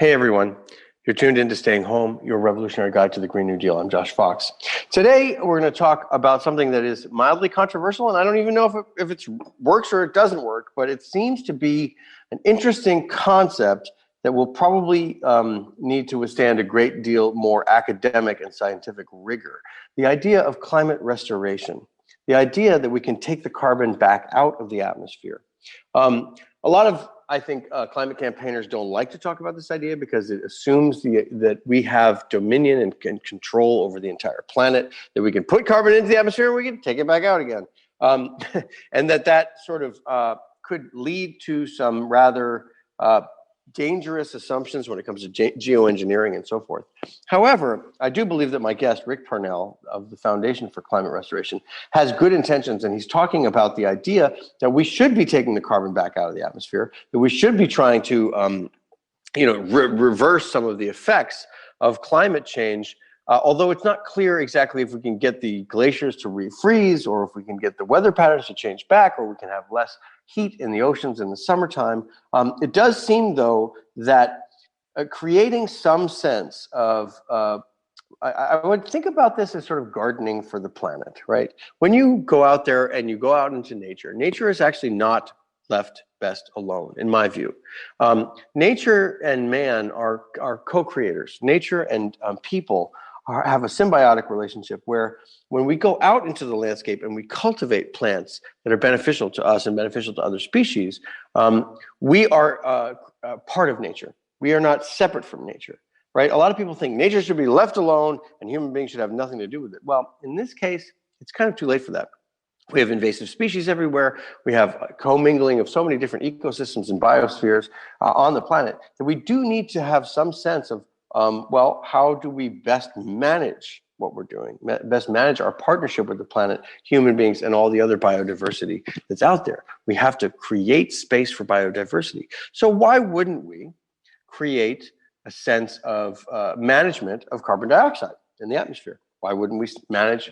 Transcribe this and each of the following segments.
Hey everyone, you're tuned in to Staying Home, your revolutionary guide to the Green New Deal. I'm Josh Fox. Today we're going to talk about something that is mildly controversial, and I don't even know if it works or it doesn't work, but it seems to be an interesting concept that will probably need to withstand a great deal more academic and scientific rigor. The idea of climate restoration, the idea that we can take the carbon back out of the atmosphere. A lot of, I think, climate campaigners don't like to talk about this idea because it assumes that we have dominion and control over the entire planet, that we can put carbon into the atmosphere and we can take it back out again. And that sort of could lead to some rather dangerous assumptions when it comes to geoengineering and so forth. However, I do believe that my guest, Rick Parnell of the Foundation for Climate Restoration, has good intentions, and he's talking about the idea that we should be taking the carbon back out of the atmosphere, that we should be trying to reverse some of the effects of climate change, although it's not clear exactly if we can get the glaciers to refreeze or if we can get the weather patterns to change back or we can have less heat in the oceans in the summertime. It does seem, though, that creating some sense of, I would think about this as sort of gardening for the planet, right? When you go out there and you go out into nature, nature is actually not left best alone, in my view. Nature and man are co-creators. Nature and people have a symbiotic relationship where when we go out into the landscape and we cultivate plants that are beneficial to us and beneficial to other species, we are part of nature. We are not separate from nature, right? A lot of people think nature should be left alone and human beings should have nothing to do with it. Well, in this case, it's kind of too late for that. We have invasive species everywhere. We have commingling of so many different ecosystems and biospheres on the planet that we do need to have some sense of how do we best manage what we're doing, best manage our partnership with the planet, human beings, and all the other biodiversity that's out there. We have to create space for biodiversity. So why wouldn't we create a sense of management of carbon dioxide in the atmosphere? Why wouldn't we manage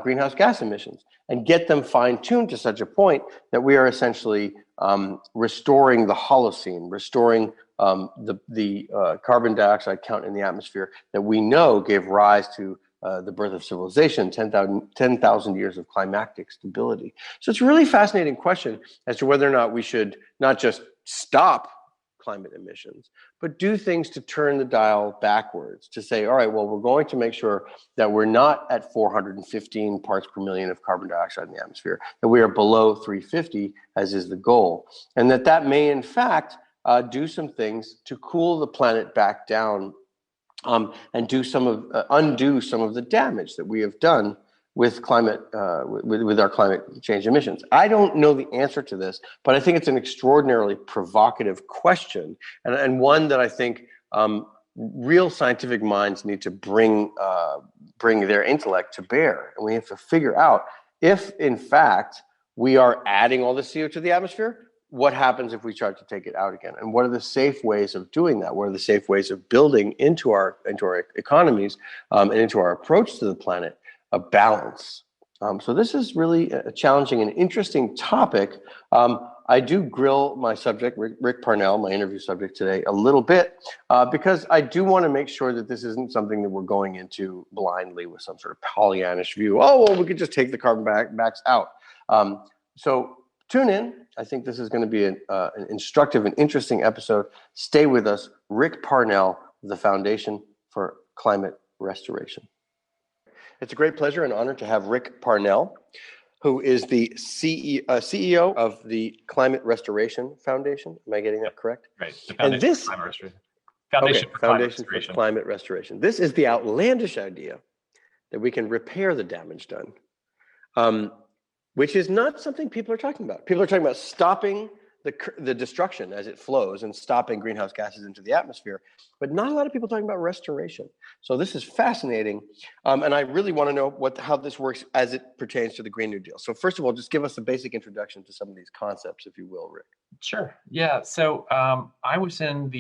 greenhouse gas emissions and get them fine-tuned to such a point that we are essentially restoring the Holocene, restoring the carbon dioxide count in the atmosphere that we know gave rise to the birth of civilization, 10,000 years of climactic stability. So it's a really fascinating question as to whether or not we should not just stop climate emissions, but do things to turn the dial backwards, to say, all right, well, we're going to make sure that we're not at 415 parts per million of carbon dioxide in the atmosphere, that we are below 350, as is the goal, and that may, in fact, do some things to cool the planet back down and undo some of the damage that we have done with climate, with our climate change emissions. I don't know the answer to this, but I think it's an extraordinarily provocative question, and one that I think real scientific minds need to bring their intellect to bear. And we have to figure out if, in fact, we are adding all the CO2 to the atmosphere. What happens if we start to take it out again? And what are the safe ways of doing that? What are the safe ways of building into our economies and into our approach to the planet a balance? So this is really a challenging and interesting topic. I do grill my subject, Rick Parnell, my interview subject today, a little bit because I do want to make sure that this isn't something that we're going into blindly with some sort of Pollyannish view. Oh, well, we could just take the carbon backs out. So tune in. I think this is going to be an instructive and interesting episode. Stay with us. Rick Parnell, the Foundation for Climate Restoration. It's a great pleasure and honor to have Rick Parnell, who is the CEO of the Climate Restoration Foundation. Am I getting that correct? Right. The Foundation for Climate Restoration. Foundation for Climate Restoration. This is the outlandish idea that we can repair the damage done, which is not something people are talking about. People are talking about stopping the destruction as it flows and stopping greenhouse gases into the atmosphere, but not a lot of people talking about restoration. So this is fascinating, and I really want to know how this works as it pertains to the Green New Deal. So first of all, just give us a basic introduction to some of these concepts, if you will, Rick. Sure. Yeah. So I was in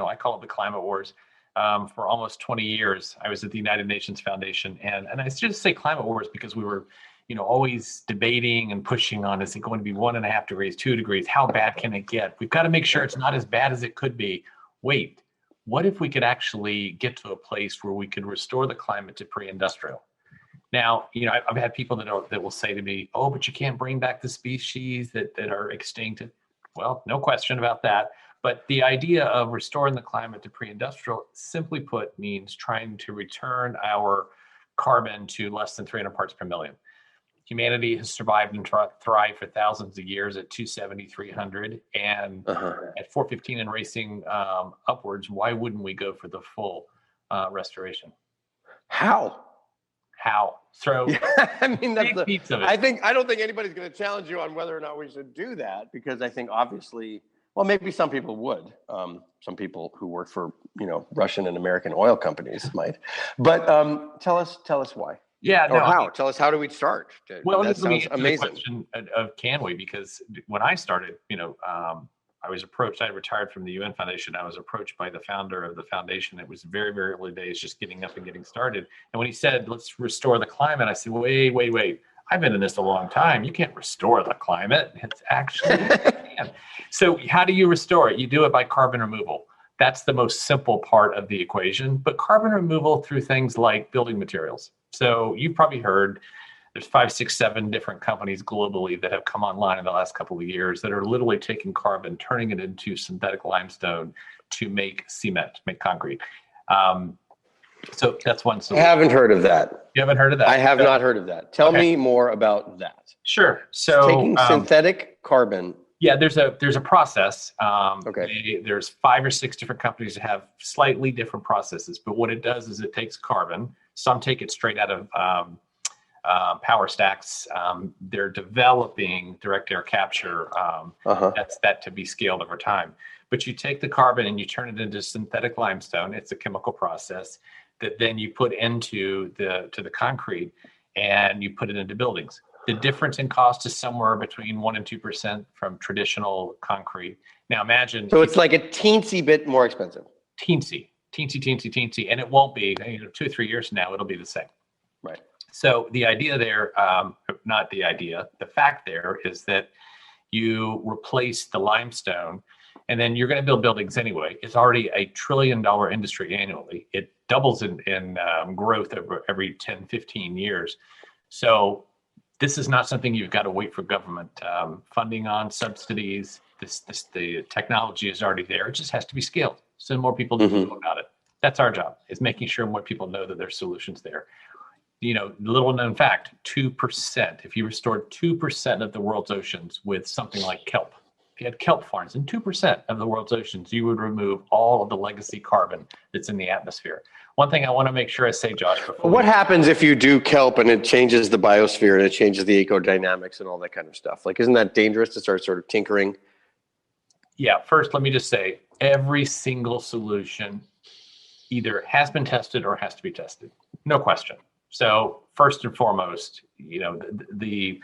I call it the climate wars for almost 20 years. I was at the United Nations Foundation, and I just say climate wars because we were always debating and pushing on, is it going to be 1.5 degrees, 2 degrees? How bad can it get? We've got to make sure it's not as bad as it could be. Wait, what if we could actually get to a place where we could restore the climate to pre-industrial? Now, I've had people that will say to me, "Oh, but you can't bring back the species that are extinct." Well, no question about that. But the idea of restoring the climate to pre-industrial, simply put, means trying to return our carbon to less than 300 parts per million. Humanity has survived and thrived for thousands of years at 270, 300, and at 415 and racing upwards. Why wouldn't we go for the full restoration? How? So I mean, that's the piece of it. I don't think anybody's going to challenge you on whether or not we should do that, because I think obviously, well, maybe some people would. Some people who work for Russian and American oil companies might. But tell us why. Yeah, or how? Tell us, how do we start? Well, that sounds amazing. The question of can we? Because when I started, I was approached. I retired from the UN Foundation. I was approached by the founder of the foundation. It was very, very early days, just getting up and getting started. And when he said, "Let's restore the climate," I said, "Wait. I've been in this a long time. You can't restore the climate. It's actually can." So how do you restore it? You do it by carbon removal. That's the most simple part of the equation. But carbon removal through things like building materials. So you've probably heard there's 5, 6, 7 different companies globally that have come online in the last couple of years that are literally taking carbon, turning it into synthetic limestone to make cement, make concrete. So that's one solution. I haven't heard of that. You haven't heard of that? I have not heard of that. Tell me more about that. Sure. So taking synthetic carbon. Yeah, there's a process. Okay. There's 5 or 6 different companies that have slightly different processes, but what it does is it takes carbon. Some take it straight out of power stacks. They're developing direct air capture. That's that to be scaled over time. But you take the carbon and you turn it into synthetic limestone. It's a chemical process that then you put into the concrete, and you put it into buildings. The difference in cost is somewhere between 1% and 2% from traditional concrete. Now imagine. So it's like a teensy bit more expensive. Teensy, and it won't be. 2 or 3 years from now, it'll be the same. Right. So the idea there, the fact there is that you replace the limestone, and then you're going to build buildings anyway. It's already a $1 trillion industry annually. It doubles in growth every 10, 15 years. So this is not something you've got to wait for government funding on, subsidies. The technology is already there. It just has to be scaled. So more people know about it. That's our job, is making sure more people know that there's solutions there. Little known fact, 2%, if you restored 2% of the world's oceans with something like kelp, if you had kelp farms in 2% of the world's oceans, you would remove all of the legacy carbon that's in the atmosphere. One thing I want to make sure I say, Josh, what happens if you do kelp and it changes the biosphere and it changes the ecodynamics and all that kind of stuff? Like, isn't that dangerous to start sort of tinkering? Yeah, first, let me just say, every single solution either has been tested or has to be tested. No question. So first and foremost, the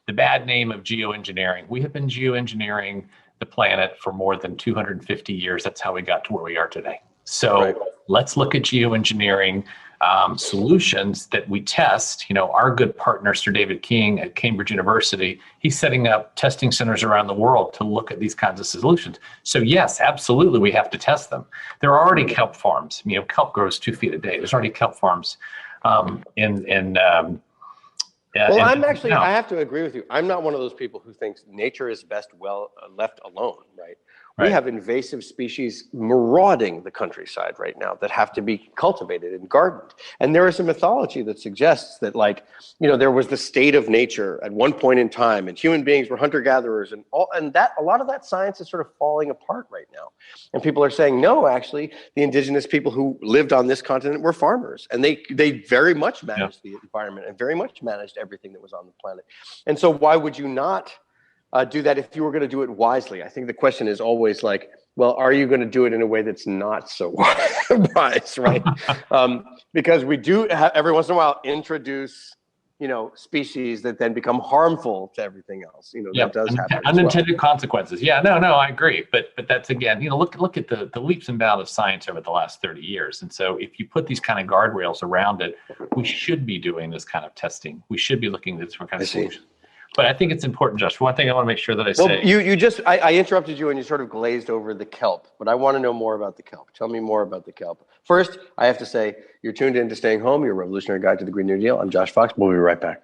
bad name of geoengineering. We have been geoengineering the planet for more than 250 years. That's how we got to where we are today. So let's look at geoengineering solutions that we test. Our good partner, Sir David King at Cambridge University, he's setting up testing centers around the world to look at these kinds of solutions. So yes, absolutely, we have to test them. There are already kelp farms. Kelp grows 2 feet a day. There's already kelp farms I have to agree with you. I'm not one of those people who thinks nature is best left alone, right? We have invasive species marauding the countryside right now that have to be cultivated and gardened. And there is a mythology that suggests that, there was the state of nature at one point in time, and human beings were hunter-gatherers, and a lot of that science is sort of falling apart right now. And people are saying, no, actually, the indigenous people who lived on this continent were farmers, and they very much managed the environment and very much managed everything that was on the planet. And so why would you not do that if you were going to do it wisely? I think the question is always well, are you going to do it in a way that's not so wise, right? Because we do every once in a while introduce, species that then become harmful to everything else. That does happen. Unintended consequences. Yeah, no, I agree. But that's, again, look at the leaps and bounds of science over the last 30 years. And so if you put these kind of guardrails around it, we should be doing this kind of testing. We should be looking at different kinds of solutions. But I think it's important, Josh. One thing I want to make sure that I Well, say. I interrupted you and you sort of glazed over the kelp, but I want to know more about the kelp. Tell me more about the kelp. First, I have to say, you're tuned in to Staying Home, your revolutionary guide to the Green New Deal. I'm Josh Fox. We'll be right back.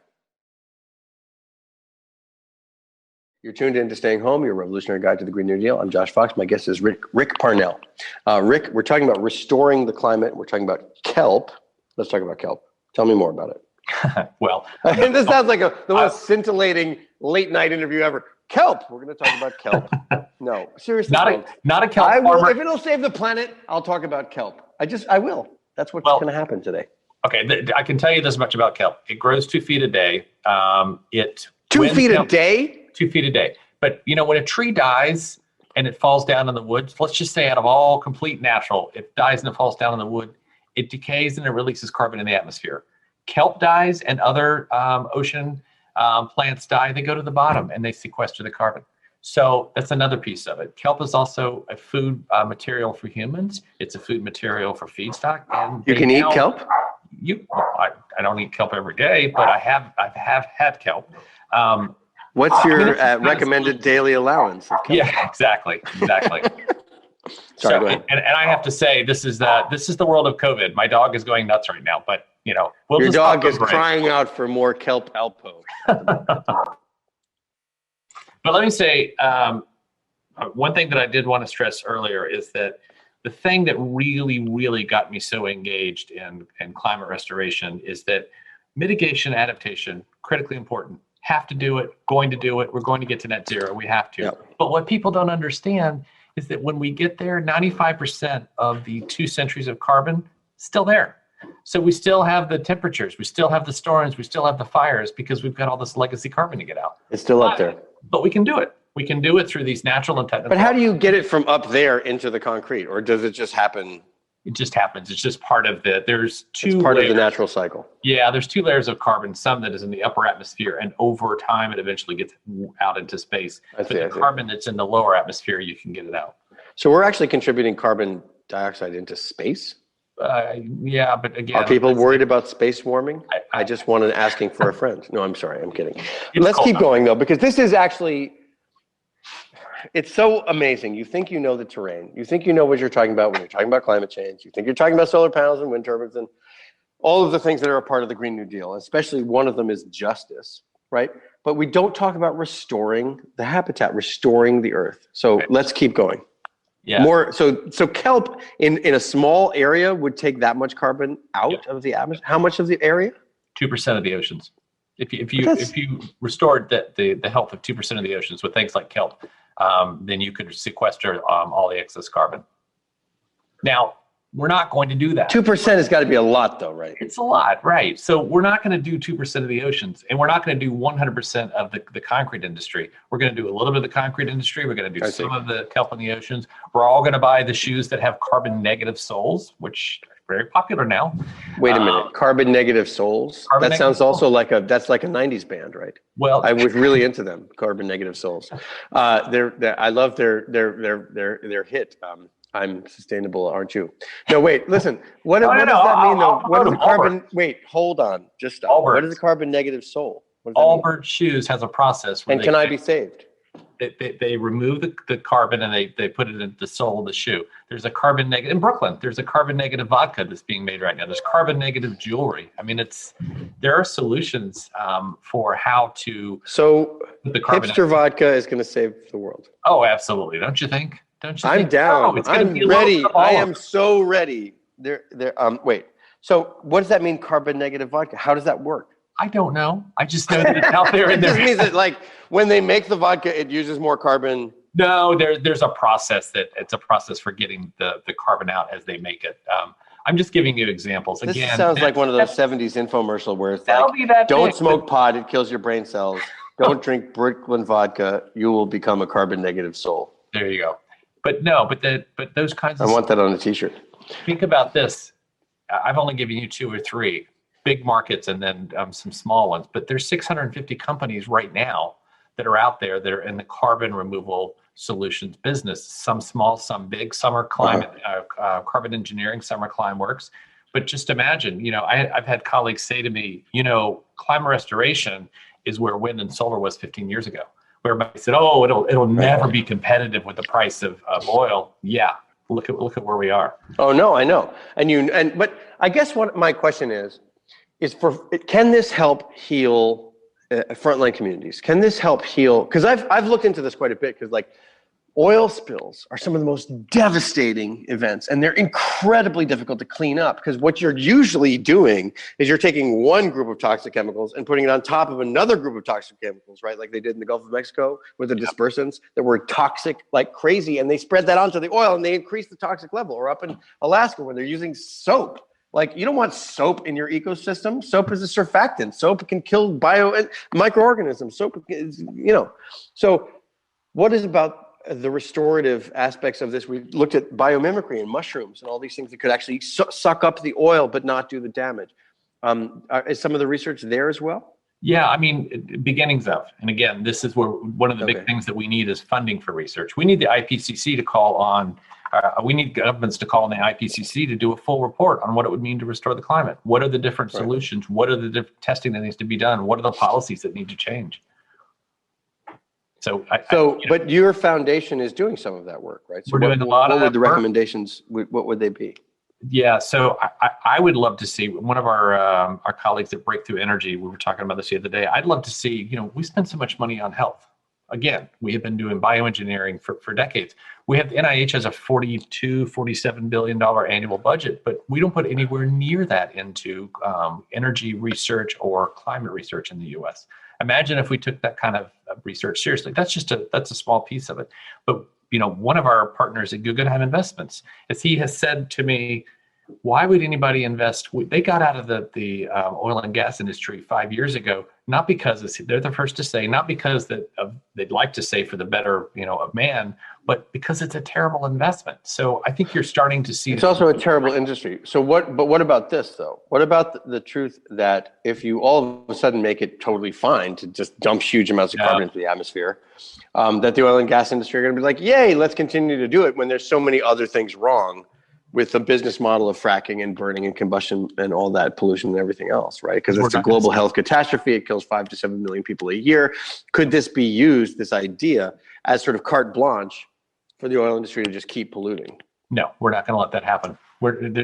You're tuned in to Staying Home, your revolutionary guide to the Green New Deal. I'm Josh Fox. My guest is Rick Parnell. Rick, we're talking about restoring the climate. We're talking about kelp. Let's talk about kelp. Tell me more about it. Well, this sounds like the most scintillating late night interview ever. Kelp. We're going to talk about kelp. No, seriously. Not a kelp farmer. If it'll save the planet, I'll talk about kelp. I will. That's what's going to happen today. Okay, I can tell you this much about kelp. It grows 2 feet a day. 2 feet a day? 2 feet a day. But when a tree dies and it falls down in the woods, let's just say out of all complete natural, it dies and it falls down in the wood, it decays and it releases carbon in the atmosphere. Kelp dies and other ocean plants die, they go to the bottom and they sequester the carbon. So that's another piece of it. Kelp is also a food material for humans. It's a food material for feedstock. And you can eat kelp? I don't eat kelp every day, but I have had kelp. What's your recommended daily allowance of kelp? Yeah, exactly. Sorry, go ahead. And I have to say, this is the world of COVID. My dog is going nuts right now, but your dog is crying out for more kelp alpo. But let me say, one thing that I did want to stress earlier is that the thing that really, really got me so engaged in climate restoration is that mitigation, adaptation, critically important. Have to do it, going to do it. We're going to get to net zero. We have to. Yep. But what people don't understand is that when we get there, 95% of the 2 centuries of carbon still there. So we still have the temperatures, we still have the storms, we still have the fires because we've got all this legacy carbon to get out. It's still up there. But we can do it. We can do it through these natural and technical. But how do you get it from up there into the concrete? Or does it just happen? It just happens. It's just part of there's 2 It's part layers. of the natural cycle. Yeah, there's 2 layers of carbon, some that is in the upper atmosphere, and over time it eventually gets out into space. But the carbon that's in the lower atmosphere, you can get it out. So we're actually contributing carbon dioxide into space? Yeah, but again, are people worried about space warming? I just wanted asking for a friend. No, I'm sorry, I'm kidding. Let's keep going though, because this is actually, it's so amazing. You think you know the terrain. You think you know what you're talking about when you're talking about climate change. You think you're talking about solar panels and wind turbines and all of the things that are a part of the Green New Deal. Especially one of them is justice, right? But we don't talk about restoring the habitat, restoring the earth. So let's keep going. Yeah. More so kelp in a small area would take that much carbon out of the atmosphere. How much of the area? 2% of the oceans. If you restored the health of 2% of the oceans with things like kelp, then you could sequester all the excess carbon. Now, we're not going to do that. 2% has got to be a lot, though, right? It's a lot, right? So we're not going to do 2% of the oceans, and we're not going to do 100% of the concrete industry. We're going to do a little bit of the concrete industry. We're going to do some of the kelp in the oceans. We're all going to buy the shoes that have carbon negative soles, which are very popular now. Wait a minute, carbon negative soles? That sounds also like that's like a 90s band, right? Well, I was really into them, carbon negative soles. I love their hit. I'm sustainable, aren't you? No, wait, listen. What does that mean, though? What is the carbon? Wait, hold on. Just stop. What is the carbon negative sole? Allbirds shoes has a process. And can I be saved? They remove the carbon and they put it in the sole of the shoe. There's a carbon negative in Brooklyn. There's a carbon negative vodka that's being made right now. There's carbon negative jewelry. I mean, there are solutions for how to. So the hipster vodka is going to save the world. Oh, absolutely! Don't you think? I'm down. I'm ready. I am so ready. Wait. So what does that mean, carbon negative vodka? How does that work? I don't know. I just know that it's out there. It just means that, like, when they make the vodka, it uses more carbon. No, there's a process it's a process for getting the carbon out as they make it. I'm just giving you examples. This sounds like one of those 70s infomercial where it's like, don't smoke pot, it kills your brain cells. Don't drink Brooklyn vodka, you will become a carbon negative soul. There you go. But no, but those kinds of I want that on a t-shirt. Think about this. I've only given you 2 or 3 big markets and then some small ones, but there's 650 companies right now that are out there that are in the carbon removal solutions business. Some small, some big, some are climate, carbon engineering, some are Climeworks. But just imagine, I've had colleagues say to me, climate restoration is where wind and solar was 15 years ago. Where everybody said, "Oh, it'll never be competitive with the price of oil." Yeah, look at where we are. Oh no, I know. But I guess what my question is can this help heal frontline communities? Can this help heal? Because I've looked into this quite a bit. Because like oil spills are some of the most devastating events, and they're incredibly difficult to clean up. Because what you're usually doing is you're taking one group of toxic chemicals and putting it on top of another group of toxic chemicals, right? Like they did in the Gulf of Mexico with the dispersants that were toxic like crazy, and they spread that onto the oil and they increased the toxic level. Or up in Alaska where they're using soap. Like, you don't want soap in your ecosystem. Soap is a surfactant. Soap can kill microorganisms. Soap is, So what is about the restorative aspects of this? We looked at biomimicry and mushrooms and all these things that could actually suck up the oil but not do the damage. Is some of the research there as well? Yeah, I mean, beginnings of. And again, this is where one of the big things that we need is funding for research. We need the IPCC to call on we need governments to call on the IPCC to do a full report on what it would mean to restore the climate. What are the different solutions? What are the different testing that needs to be done? What are the policies that need to change? But your foundation is doing some of that work, right? So we're doing a lot of that. What would the recommendations? What would they be? Yeah, so I would love to see one of our colleagues at Breakthrough Energy. We were talking about this the other day. I'd love to see. We spend so much money on health. Again, we have been doing bioengineering for decades. We have the NIH has a $47 billion annual budget, but we don't put anywhere near that into energy research or climate research in the U.S. Imagine if we took that kind of research seriously. That's a small piece of it. But one of our partners at Guggenheim Investments, as he has said to me, why would anybody invest? They got out of the oil and gas industry 5 years ago, not because they're the first to say, not because they'd like to say for the better, of man, but because it's a terrible investment. So I think you're starting to see. It's also a terrible industry. So what about this though? What about the truth that if you all of a sudden make it totally fine to just dump huge amounts of carbon into the atmosphere, that the oil and gas industry are going to be like, yay, let's continue to do it when there's so many other things wrong with the business model of fracking and burning and combustion and all that pollution and everything else, right? Because it's a global health catastrophe. It kills 5 to 7 million people a year. Could this be used, this idea, as sort of carte blanche for the oil industry to just keep polluting? No, we're not going to let that happen.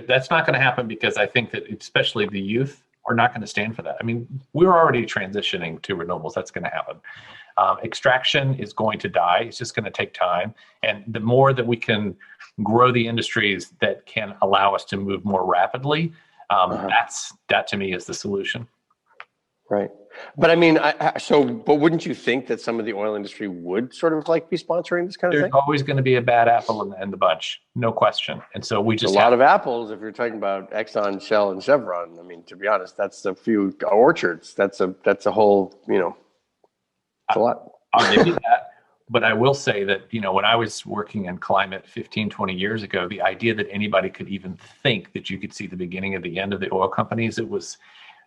That's not going to happen because I think that especially the youth are not going to stand for that. I mean, we're already transitioning to renewables. That's going to happen. Extraction is going to die. It's just going to take time. And the more that we can grow the industries that can allow us to move more rapidly, that to me is the solution. Right. But I mean, but wouldn't you think that some of the oil industry would sort of like be sponsoring this kind of thing? There's always going to be a bad apple in the bunch, no question. And so we just a lot of apples. If you're talking about Exxon, Shell, and Chevron, I mean, to be honest, that's a few orchards. That's a whole, it's a lot. I'll give you that. But I will say that, when I was working in climate 15, 20 years ago, the idea that anybody could even think that you could see the beginning of the end of the oil companies,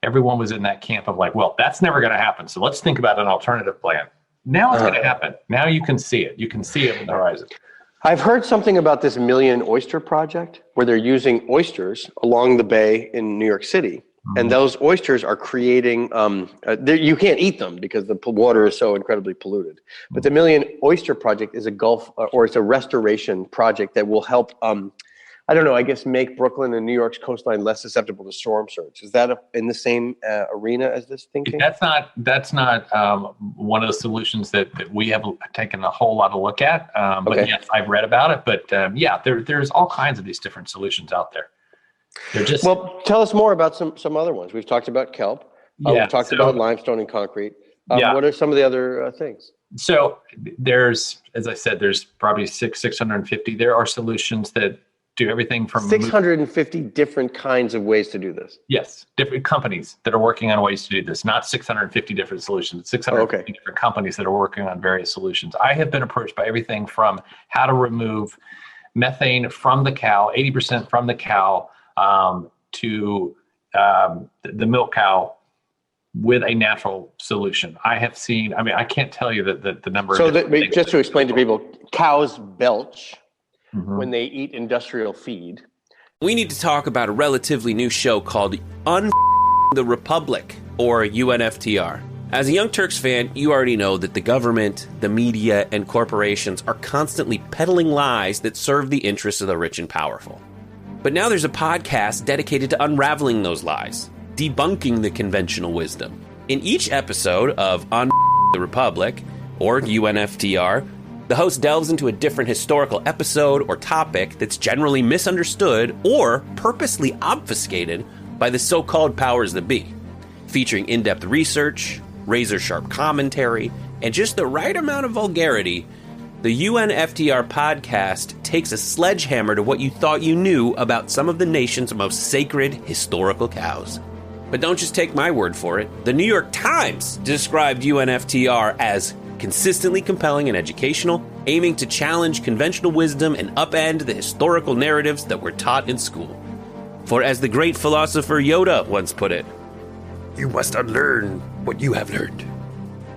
everyone was in that camp of like, well, that's never going to happen. So let's think about an alternative plan. Now it's going to happen. Now you can see it. You can see it on the horizon. I've heard something about this Million Oyster Project where they're using oysters along the bay in New York City. And those oysters are creating, you can't eat them because the water is so incredibly polluted. But the Million Oyster Project is it's a restoration project that will help, I guess make Brooklyn and New York's coastline less susceptible to storm surge. Is that in the same arena as this thinking? That's not one of the solutions that we have taken a whole lot of look at. But yes, I've read about it. But there's all kinds of these different solutions out there. Well, tell us more about some other ones. We've talked about kelp. We've talked about limestone and concrete. What are some of the other things? So there's, as I said, there's probably 650. There are solutions that do everything from 650 different kinds of ways to do this. Yes, different companies that are working on ways to do this. Not 650 different solutions. 650 different companies that are working on various solutions. I have been approached by everything from how to remove methane from the cow, 80% from the cow, to the milk cow with a natural solution. I have seen, I can't tell you the number. So just to explain to people, cows belch when they eat industrial feed. We need to talk about a relatively new show called the Republic, or UNFTR. As a Young Turks fan, you already know that the government, the media, and corporations are constantly peddling lies that serve the interests of the rich and powerful. But now there's a podcast dedicated to unraveling those lies, debunking the conventional wisdom. In each episode of On the Republic, or UNFTR, the host delves into a different historical episode or topic that's generally misunderstood or purposely obfuscated by the so-called powers that be, featuring in-depth research, razor-sharp commentary, and just the right amount of vulgarity. The UNFTR podcast takes a sledgehammer to what you thought you knew about some of the nation's most sacred historical cows. But don't just take my word for it. The New York Times described UNFTR as consistently compelling and educational, aiming to challenge conventional wisdom and upend the historical narratives that were taught in school. For as the great philosopher Yoda once put it, "You must unlearn what you have learned."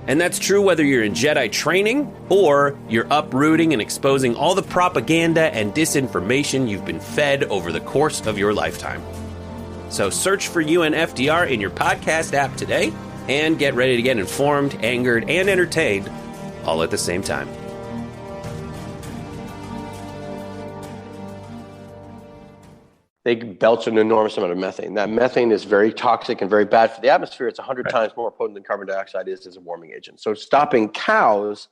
And that's true whether you're in Jedi training or you're uprooting and exposing all the propaganda and disinformation you've been fed over the course of your lifetime. So search for UNFTR in your podcast app today and get ready to get informed, angered, and entertained all at the same time. They belch an enormous amount of methane. That methane is very toxic and very bad for the atmosphere. It's 100 times more potent than carbon dioxide is as a warming agent. So stopping cows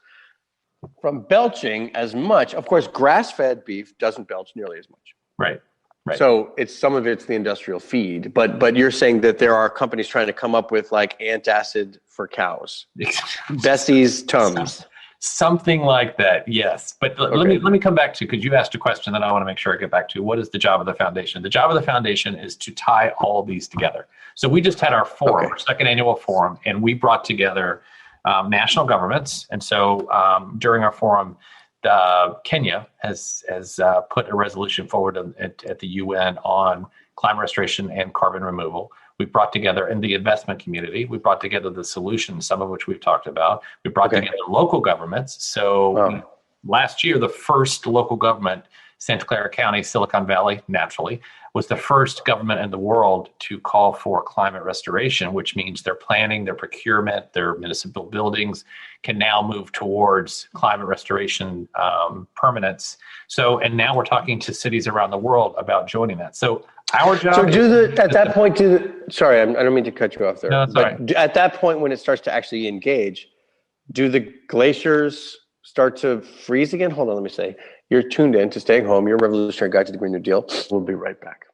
from belching as much, of course, grass-fed beef doesn't belch nearly as much. Right. So some of it's the industrial feed, but you're saying that there are companies trying to come up with like antacid for cows, Bessie's Tums. Something like that, yes. But let me come back to, because you asked a question that I want to make sure I get back to. What is the job of the foundation? The job of the foundation is to tie all of these together. So we just had our forum, our second annual forum, and we brought together national governments. And so during our forum, Kenya has put a resolution forward at the UN on climate restoration and carbon removal. We brought together in the investment community. We brought together the solutions, some of which we've talked about. We brought together local governments. So last year, the first local government, Santa Clara County, Silicon Valley, naturally, was the first government in the world to call for climate restoration, which means their planning, their procurement, their municipal buildings can now move towards climate restoration permanence. So, and now we're talking to cities around the world about joining that. So our job. So at that point, sorry, I don't mean to cut you off there. No, that's but all right. At that point, when it starts to actually engage, do the glaciers start to freeze again? Hold on, let me say. You're tuned in to Staying Home, your revolutionary guide to the Green New Deal. We'll be right back.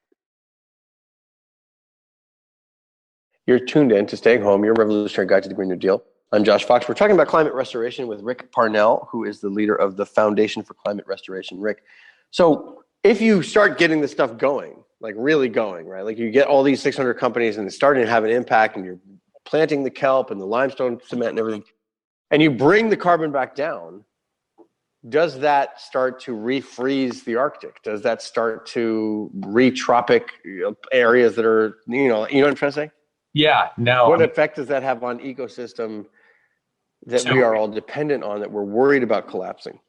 You're tuned in to Staying Home, your revolutionary guide to the Green New Deal. I'm Josh Fox. We're talking about climate restoration with Rick Parnell, who is the leader of the Foundation for Climate Restoration. Rick, so if you start getting this stuff going, like really going, right? Like you get all these 600 companies and it's starting to have an impact and you're planting the kelp and the limestone cement and everything, and you bring the carbon back down, does that start to refreeze the Arctic? Does that start to retropic areas that are, you know what I'm trying to say? Yeah, no. What effect does that have on ecosystem that we are all dependent on, that we're worried about collapsing?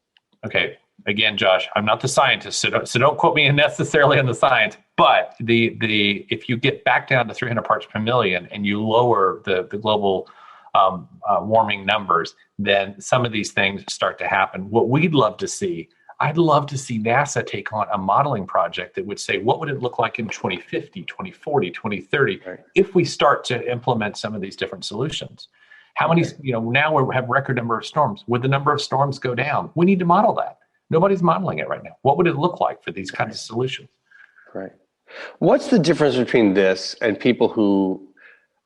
Okay. Again, Josh, I'm not the scientist, so don't quote me necessarily on the science. But if you get back down to 300 parts per million and you lower the global warming numbers, then some of these things start to happen. What we'd love to see, I'd love to see NASA take on a modeling project that would say, what would it look like in 2050, 2040, 2030, if we start to implement some of these different solutions? How many, now we have record number of storms. Would the number of storms go down? We need to model that. Nobody's modeling it right now. What would it look like for these kinds of solutions? Right. What's the difference between this and people who,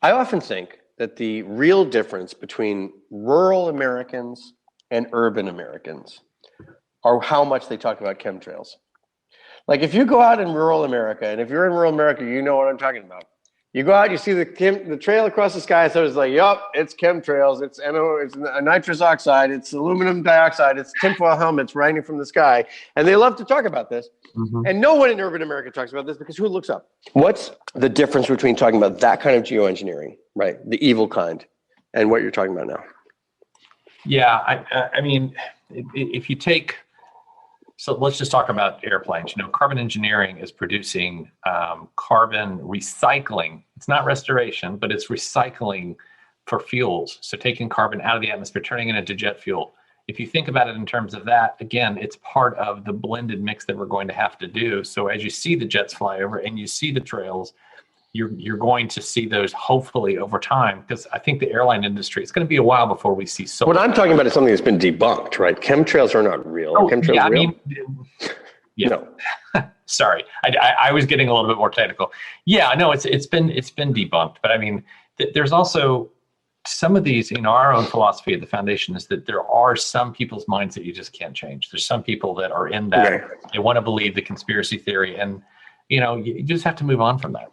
I often think that the real difference between rural Americans and urban Americans are how much they talk about chemtrails. Like if you go out in rural America, and if you're in rural America, you know what I'm talking about. You go out, you see the trail across the sky, so it's like, yup, it's chemtrails, it's nitrous oxide, it's aluminum dioxide, it's tinfoil helmets raining from the sky. And they love to talk about this. Mm-hmm. And no one in urban America talks about this because who looks up? What's the difference between talking about that kind of geoengineering, right, the evil kind, and what you're talking about now? Yeah, I mean, if you take, so let's just talk about airplanes. Carbon engineering is producing carbon recycling. It's not restoration, but it's recycling for fuels. So taking carbon out of the atmosphere, turning it into jet fuel. If you think about it in terms of that, again, it's part of the blended mix that we're going to have to do. So as you see the jets fly over and you see the trails, you're going to see those hopefully over time, because I think the airline industry, it's going to be a while before we see solar. What I'm talking about is something that's been debunked, right? Chemtrails are not real. Are chemtrails real? Yeah. No. Sorry, I was getting a little bit more technical. Yeah, no, it's been debunked. But I mean, there's also some of these, our own philosophy at the foundation is that there are some people's minds that you just can't change. There's some people that are in that. Okay. They want to believe the conspiracy theory, and you just have to move on from that.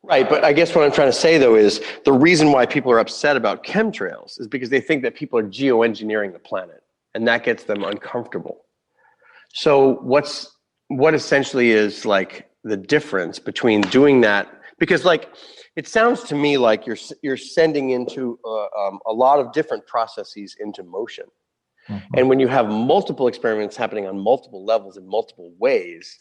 Right, but I guess what I'm trying to say, though, is the reason why people are upset about chemtrails is because they think that people are geoengineering the planet, and that gets them uncomfortable. So what essentially is like the difference between doing that? Because it sounds to me like you're sending into a lot of different processes into motion. Mm-hmm. And when you have multiple experiments happening on multiple levels in multiple ways,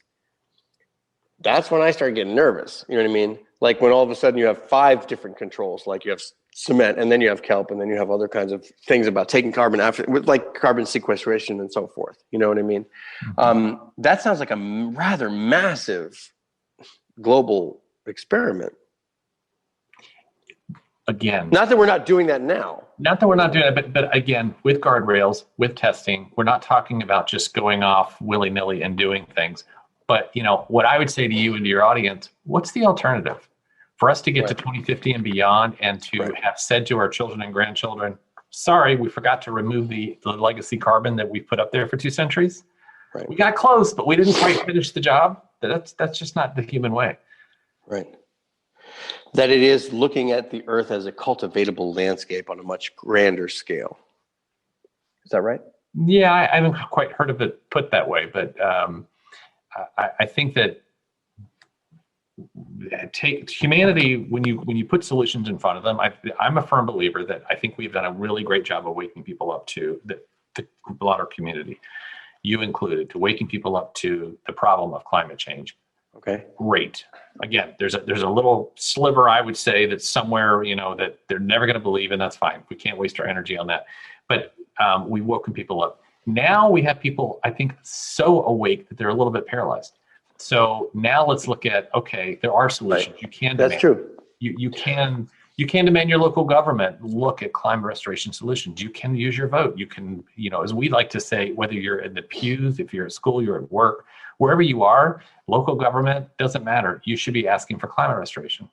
that's when I start getting nervous. You know what I mean? Like when all of a sudden you have 5 different controls, like you have cement, and then you have kelp, and then you have other kinds of things about taking carbon after, with like carbon sequestration and so forth. You know what I mean? Mm-hmm. That sounds like a rather massive global experiment. Again, not that we're not doing that now. Not that we're not doing it, but again, with guardrails, with testing, we're not talking about just going off willy-nilly and doing things. But what I would say to you and to your audience, what's the alternative? For us to get to 2050 and beyond, and to have said to our children and grandchildren, sorry, we forgot to remove the legacy carbon that we put up there for 2 centuries. Right. We got close, but we didn't quite finish the job. That's just not the human way. Right. That it is looking at the earth as a cultivatable landscape on a much grander scale. Is that right? Yeah, I haven't quite heard of it put that way, but I think that humanity, when you put solutions in front of them, I'm a firm believer that I think we've done a really great job of waking people up to the broader community, you included, to waking people up to the problem of climate change. Okay. Great. Again, there's a little sliver, I would say, that's somewhere, that they're never going to believe, and that's fine. We can't waste our energy on that. But we've woken people up. Now we have people, I think, so awake that they're a little bit paralyzed. So now let's look at, okay, there are solutions. Right. You can demand. That's true. You can demand your local government look at climate restoration solutions. You can use your vote. You can, as we like to say, whether you're in the pews, if you're at school, you're at work, wherever you are, local government, doesn't matter. You should be asking for climate restoration.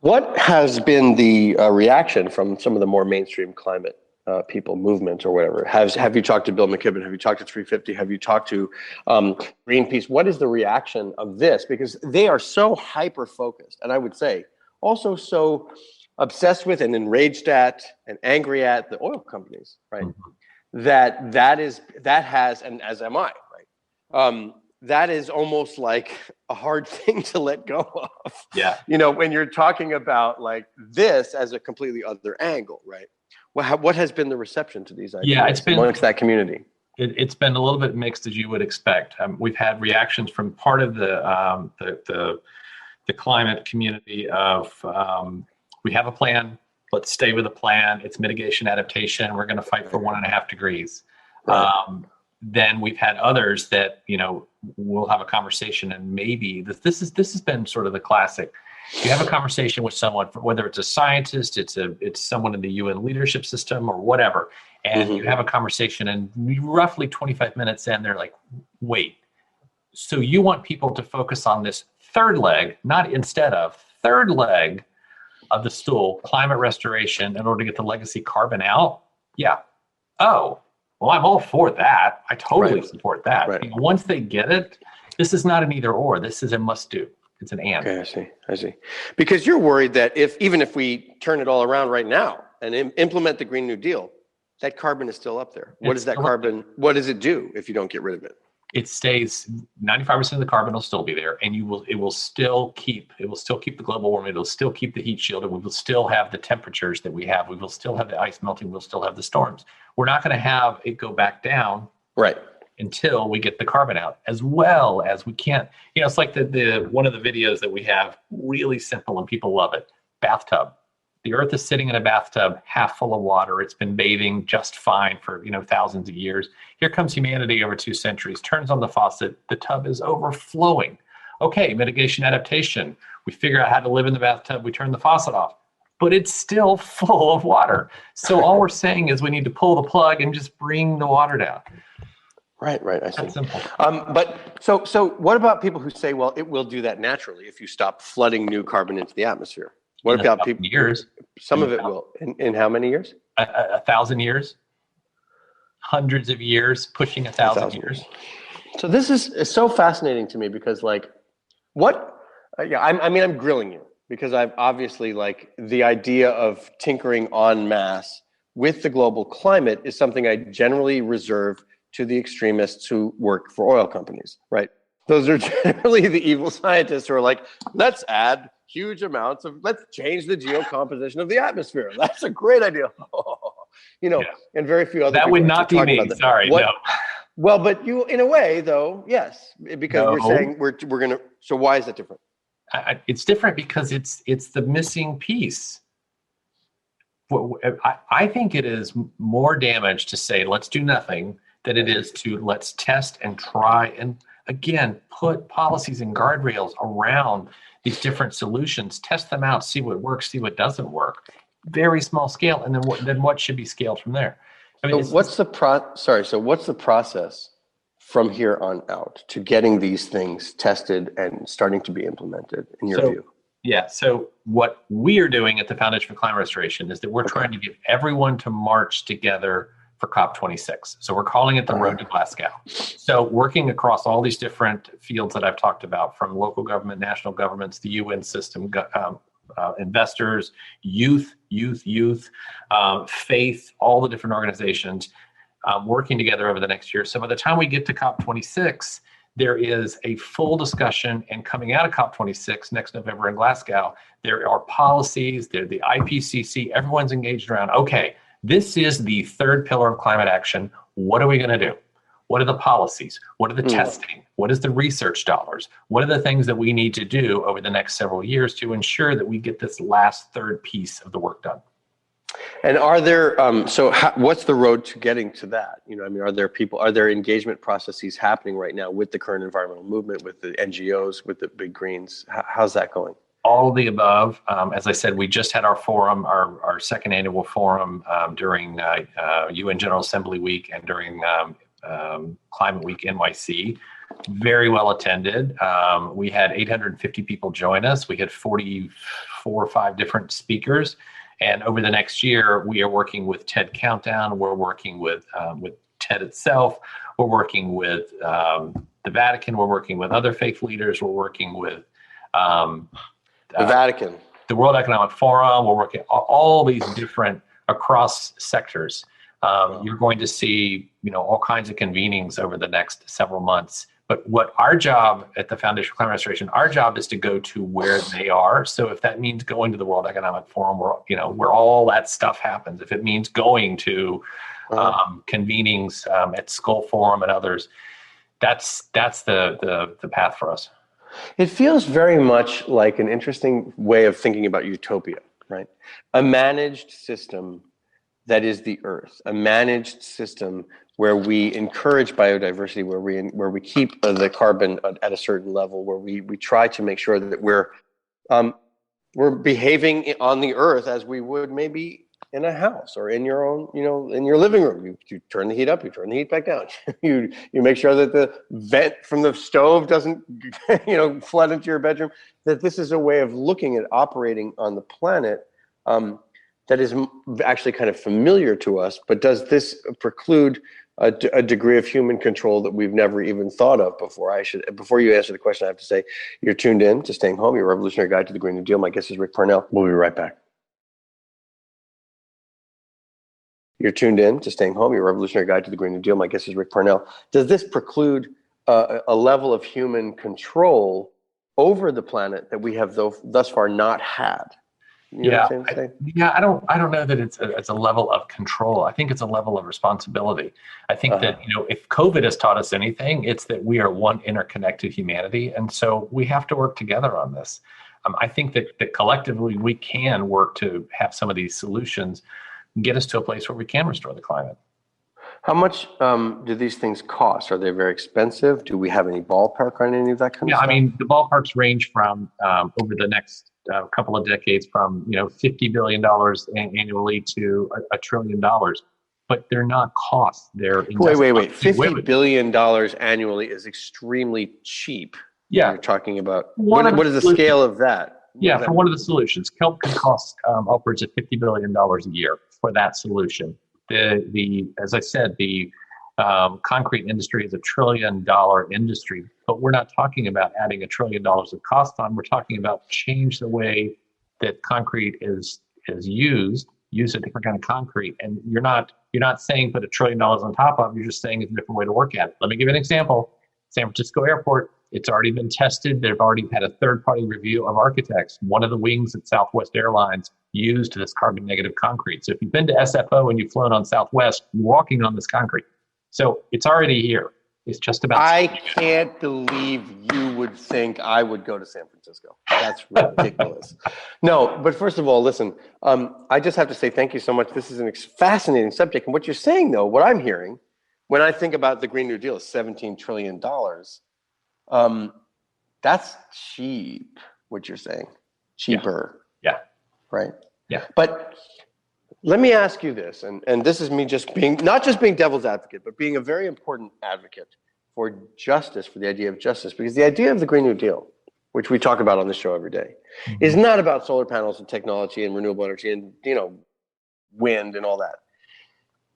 What has been the reaction from some of the more mainstream climate people, movements or whatever? Have you talked to Bill McKibben? Have you talked to 350? Have you talked to Greenpeace? What is the reaction of this? Because they are so hyper-focused, and I would say also so obsessed with and enraged at and angry at the oil companies, right? Mm-hmm. That has, and as am I, right? That is almost like a hard thing to let go of. Yeah. When you're talking about like this as a completely other angle, right? What has been the reception to these ideas amongst that community? It's been a little bit mixed, as you would expect. We've had reactions from part of the climate community of we have a plan. Let's stay with the plan. It's mitigation adaptation. We're going to fight for 1.5 degrees. Right. Then we've had others that we'll have a conversation, and maybe this has been sort of the classic. You have a conversation with someone, whether it's a scientist, it's someone in the UN leadership system or whatever, and you have a conversation, and roughly 25 minutes in, they're like, wait, so you want people to focus on this third leg, not instead of third leg of the stool, climate restoration, in order to get the legacy carbon out? Yeah. Oh, well, I'm all for that. I totally support that. Right. Once they get it, this is not an either or. This is a must do. It's an and. Okay, I see. Because you're worried that even if we turn it all around right now and implement the Green New Deal, that carbon is still up there. What does that carbon, what does it do if you don't get rid of it? It stays, 95% of the carbon will still be there, and it will still keep the global warming. It'll still keep the heat shield, and we will still have the temperatures that we have. We will still have the ice melting. We'll still have the storms. We're not going to have it go back down. Right. Until we get the carbon out, as well as we can't, it's like the one of the videos that we have, really simple and people love it. Bathtub. The Earth is sitting in a bathtub half full of water. It's been bathing just fine for thousands of years. Here comes humanity over 2 centuries, turns on the faucet, the tub is overflowing. Okay, mitigation adaptation. We figure out how to live in the bathtub, we turn the faucet off, but it's still full of water. So all we're saying is we need to pull the plug and just bring the water down. Right. I see. That's simple. But so what about people who say, well, it will do that naturally if you stop flooding new carbon into the atmosphere? What about people? Years. Some of it will. In how many years? 1,000 years. Hundreds of years, pushing 1,000 years. So this is so fascinating to me because, like, what? I'm grilling you because I've obviously, like, the idea of tinkering en masse with the global climate is something I generally reserve to the extremists who work for oil companies, right? Those are generally the evil scientists who are like, let's add huge amounts let's change the geocomposition of the atmosphere. That's a great idea. And very few other that people would not be me. Sorry, no. Well, but you, in a way, though, yes, because we're saying we're gonna. So why is that different? It's different because it's the missing piece. I think it is more damage to say let's do nothing than it is to let's test and try and again put policies and guardrails around these different solutions, test them out, see what works, see what doesn't work. Very small scale, and then what should be scaled from there? I mean, so what's the process from here on out to getting these things tested and starting to be implemented in your view? Yeah. So what we are doing at the Foundation for Climate Restoration is that we're trying to get everyone to march together for COP26. So we're calling it the Road to Glasgow. So working across all these different fields that I've talked about, from local government, national governments, the UN system, investors, youth, faith, all the different organizations working together over the next year. So by the time we get to COP26, there is a full discussion, and coming out of COP26 next November in Glasgow, there are policies, there the IPCC, everyone's engaged around, okay, this is the third pillar of climate action. What are we going to do? What are the policies? What are the testing? What is the research dollars? What are the things that we need to do over the next several years to ensure that we get this last third piece of the work done? And are there, what's the road to getting to that? Are there engagement processes happening right now with the current environmental movement, with the NGOs, with the big greens? How's that going? All of the above. As I said, we just had our forum, our second annual forum during UN General Assembly Week and during Climate Week NYC. Very well attended. We had 850 people join us. We had 44 or 5 different speakers. And over the next year, we are working with TED Countdown. We're working with TED itself. We're working with the Vatican. We're working with other faith leaders. We're working with the Vatican, the World Economic Forum. We're working all these different across sectors. You're going to see, all kinds of convenings over the next several months. But what our job at the Foundation for Climate Restoration, our job is to go to where they are. So if that means going to the World Economic Forum, where all that stuff happens, if it means going to convenings at Skull Forum and others, that's the path for us. It feels very much like an interesting way of thinking about utopia, right? A managed system that is the Earth, a managed system where we encourage biodiversity, where we keep the carbon at a certain level, where we try to make sure that we're behaving on the Earth as we would maybe in a house or in your own, in your living room. You turn the heat up, you turn the heat back down. you make sure that the vent from the stove doesn't, flood into your bedroom. That this is a way of looking at operating on the planet that is actually kind of familiar to us. But does this preclude a degree of human control that we've never even thought of before? Before you answer the question, I have to say you're tuned in to Staying Home, your revolutionary guide to the Green New Deal. My guest is Rick Parnell. We'll be right back. You're tuned in to Staying Home, your revolutionary guide to the Green New Deal. My guest is Rick Parnell. Does this preclude a level of human control over the planet that we have thus far not had? I don't know that it's a level of control. I think it's a level of responsibility. I think that, if COVID has taught us anything, it's that we are one interconnected humanity. And so we have to work together on this. I think that collectively we can work to have some of these solutions get us to a place where we can restore the climate. How much do these things cost? Are they very expensive? Do we have any ballpark on any of that kind of Yeah, stuff? I mean, the ballparks range from over the next couple of decades from $50 billion annually to a $1 trillion. But they're not costs. They're Wait. investments. $50 billion annually is extremely cheap. Yeah. You're talking about, One of what is the solutions- scale of that? Yeah, for one of the solutions, kelp can cost upwards of $50 billion a year for that solution. As I said, the concrete industry is $1 trillion industry, but we're not talking about adding $1 trillion of cost on. We're talking about change the way that concrete is used. Use a different kind of concrete, and you're not saying put $1 trillion on top of it. You're just saying it's a different way to work at it. Let me give you an example. San Francisco Airport. It's already been tested. They've already had a third-party review of architects. One of the wings at Southwest Airlines used this carbon-negative concrete. So if you've been to SFO and you've flown on Southwest, you're walking on this concrete. So it's already here. It's just about. I can't believe you would think I would go to San Francisco. That's ridiculous. No, but first of all, listen, I just have to say thank you so much. This is a fascinating subject. And what you're saying, though, what I'm hearing, when I think about the Green New Deal is $17 trillion. That's cheap, what you're saying. Cheaper. Yeah. Right? Yeah. But let me ask you this, and this is me just not just being devil's advocate, but being a very important advocate for justice, for the idea of justice, because the idea of the Green New Deal, which we talk about on this show every day, is not about solar panels and technology and renewable energy and, wind and all that.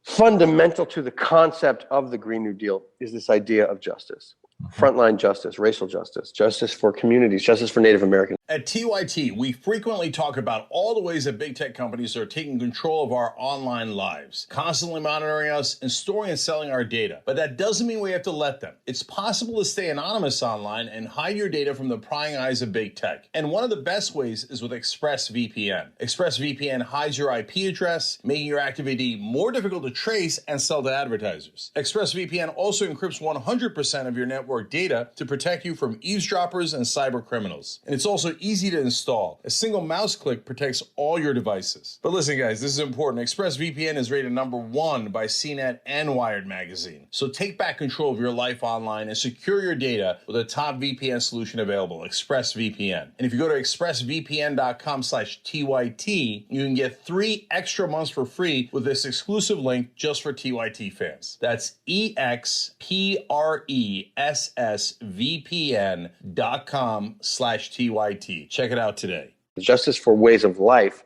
Fundamental to the concept of the Green New Deal is this idea of justice. Frontline justice, racial justice, justice for communities, justice for Native Americans. At TYT, we frequently talk about all the ways that big tech companies are taking control of our online lives, constantly monitoring us and storing and selling our data. But that doesn't mean we have to let them. It's possible to stay anonymous online and hide your data from the prying eyes of big tech. And one of the best ways is with ExpressVPN. ExpressVPN hides your IP address, making your activity more difficult to trace and sell to advertisers. ExpressVPN also encrypts 100% of your network data to protect you from eavesdroppers and cyber criminals. And it's also easy to install. A single mouse click protects all your devices. But listen, guys, this is important. ExpressVPN is rated #1 by CNET and Wired magazine. So take back control of your life online and secure your data with a top VPN solution available, ExpressVPN. And if you go to expressvpn.com/TYT, you can get 3 extra months for free with this exclusive link just for TYT fans. That's expressvpn.com/TYT. Check it out today. Justice for ways of life.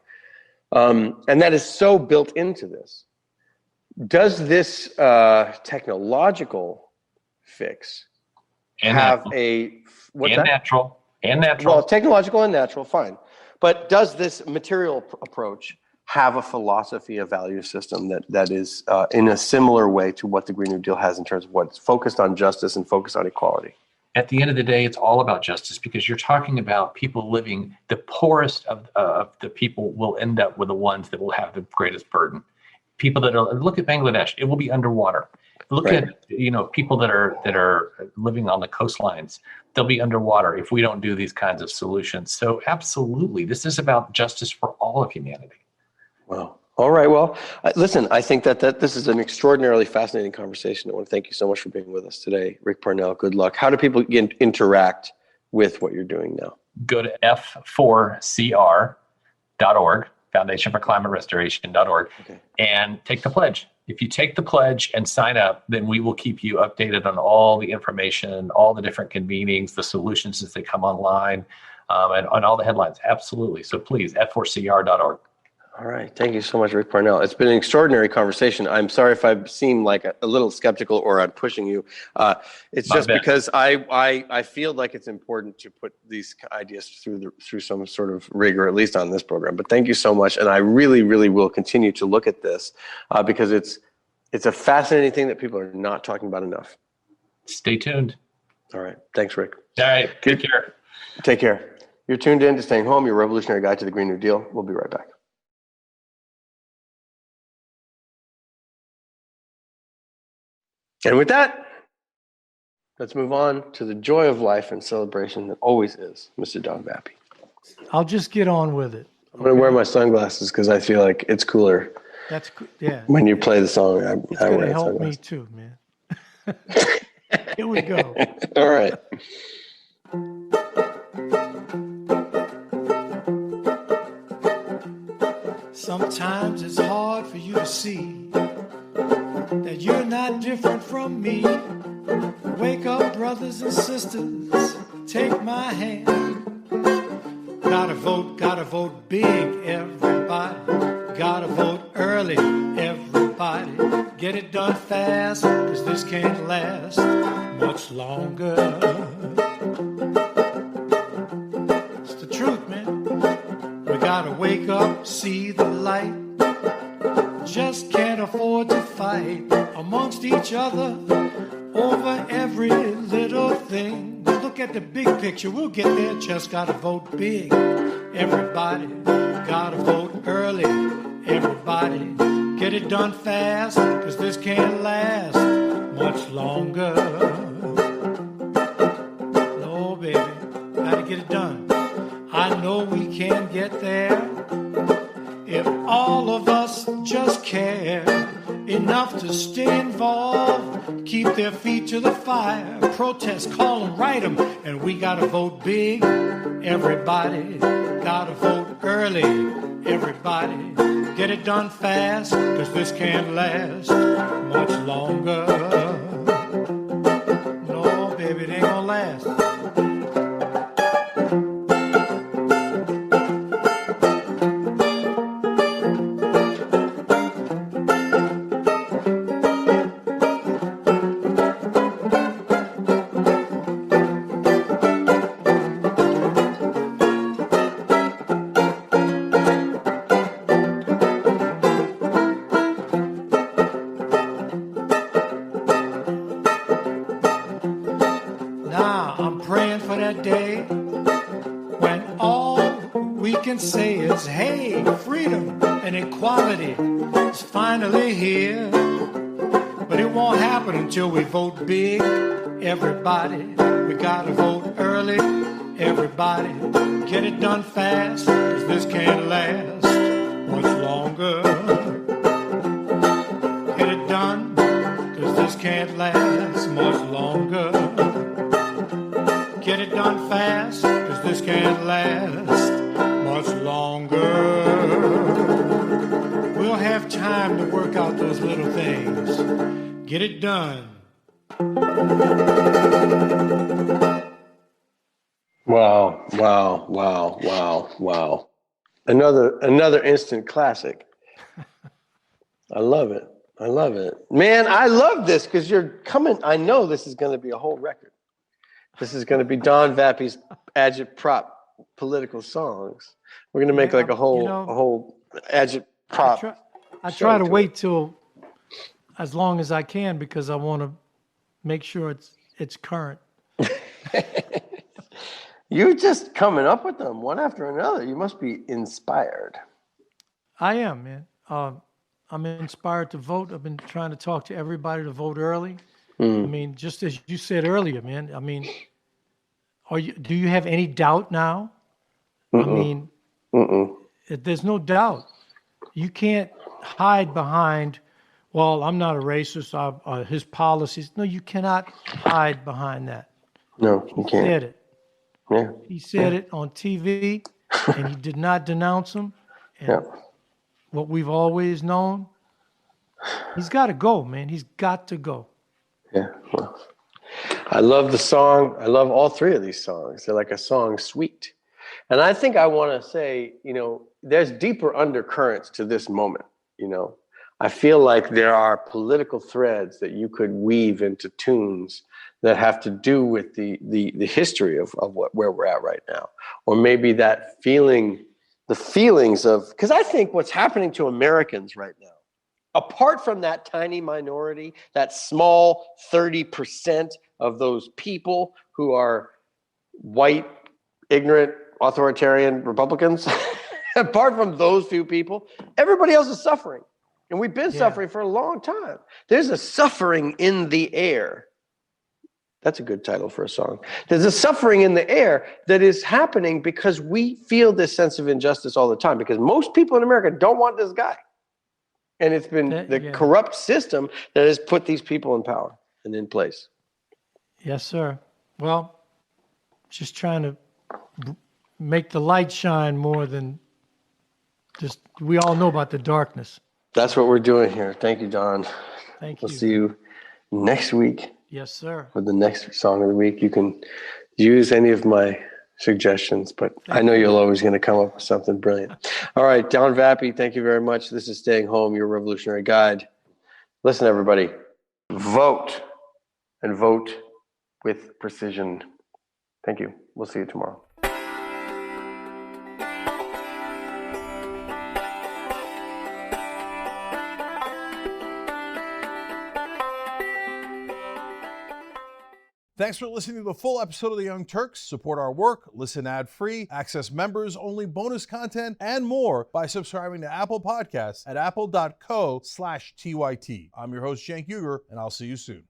And that is so built into this. Does this technological fix have natural? Well, technological and natural, fine. But does this material approach have a philosophy, a value system that is in a similar way to what the Green New Deal has in terms of what's focused on justice and focused on equality? At the end of the day, it's all about justice because you're talking about people living, the poorest of the people will end up with the ones that will have the greatest burden. People that are, look at Bangladesh, it will be underwater. Look at people that are living on the coastlines, they'll be underwater if we don't do these kinds of solutions. So absolutely, this is about justice for all of humanity. Wow. All right. Well, listen, I think that this is an extraordinarily fascinating conversation. I want to thank you so much for being with us today. Rick Parnell, good luck. How do people interact with what you're doing now? Go to f4cr.org, Foundation for Climate Restoration.org, and take the pledge. If you take the pledge and sign up, then we will keep you updated on all the information, all the different convenings, the solutions as they come online, and on all the headlines. Absolutely. So please, f4cr.org. All right. Thank you so much, Rick Parnell. It's been an extraordinary conversation. I'm sorry if I seem like a little skeptical or I'm pushing you. It's just because I feel like it's important to put these ideas through some sort of rigor, at least on this program. But thank you so much. And I really, really will continue to look at this because it's a fascinating thing that people are not talking about enough. Stay tuned. All right. Thanks, Rick. All right. Take care. Take care. You're tuned in to Staying Home, your revolutionary guide to the Green New Deal. We'll be right back. And with that, let's move on to the joy of life and celebration that always is Mr. Don Vappy. I'll just get on with it. I'm going to wear my sunglasses because I feel like it's cooler That's yeah. when you play the song. It's I going wear to help me sunglasses. too, man. Here we go. All right. Sometimes it's hard for you to see that you're not different from me. Wake up, brothers and sisters, take my hand. Gotta vote big, everybody. Gotta vote early, everybody. Get it done fast, cause this can't last much longer. It's the truth, man. We gotta wake up, see the light. Just can't afford to fight amongst each other over every little thing. Look at the big picture, we'll get there. Just gotta vote big, everybody. Gotta vote early, everybody. Get it done fast, cause this can't last much longer. No, baby, gotta get it done. I know we can get there if all of us just care enough to stay involved, keep their feet to the fire, protest, call them, write them, and we gotta vote big, everybody. Gotta vote early, everybody. Get it done fast, cause this can't last much longer. No, baby, it ain't gonna last. Now I'm praying for that day when all we can say is, hey, freedom and equality is finally here. But it won't happen until we vote big, everybody. We gotta vote early, everybody. Get it done fast, cause this can't last much longer. Get it done, cause this can't last much longer. Get it done fast, cause this can't last much longer. We'll have time to work out those little things. Get it done. Wow, wow, wow, wow, wow. Another instant classic. I love it. I love it. Man, I love this because you're coming. I know this is going to be a whole record. This is going to be Don Vappy's agitprop political songs. We're going to make like a whole agitprop. I try to wait till as long as I can because I want to make sure it's current. You're just coming up with them one after another. You must be inspired. I am, man. I'm inspired to vote. I've been trying to talk to everybody to vote early. I mean, just as you said earlier, man. I mean, do you have any doubt now? I mean, there's no doubt. You can't hide behind, well, I'm not a racist, his policies. No, you cannot hide behind that. No, you can't. He said it. Yeah. He said it on TV, and he did not denounce him. And what we've always known, he's got to go, man. He's got to go. Yeah. Well, I love the song. I love all three of these songs. They're like a song suite. And I think I want to say, there's deeper undercurrents to this moment. I feel like there are political threads that you could weave into tunes that have to do with the history of where we're at right now. Or maybe that feeling, the feelings of, because I think what's happening to Americans right now, apart from that tiny minority, that small 30% of those people who are white, ignorant, authoritarian Republicans, apart from those few people, everybody else is suffering. And we've been suffering for a long time. There's a suffering in the air That's a good title for a song. There's a suffering in the air that is happening because we feel this sense of injustice all the time, because most people in America don't want this guy. And it's been the corrupt system that has put these people in power and in place. Yes, sir. Well, just trying to make the light shine more than just, we all know about the darkness. That's what we're doing here. Thank you, Don. Thank you. We'll see you next week. Yes, sir. For the next song of the week. You can use any of my suggestions, but I know you're always going to come up with something brilliant. All right, Don Vappy, thank you very much. This is Staying Home, your revolutionary guide. Listen, everybody, vote, and vote with precision. Thank you. We'll see you tomorrow. Thanks for listening to the full episode of The Young Turks. Support our work, listen ad-free, access members-only bonus content, and more by subscribing to Apple Podcasts at apple.co/TYT. I'm your host, Cenk Uygur, and I'll see you soon.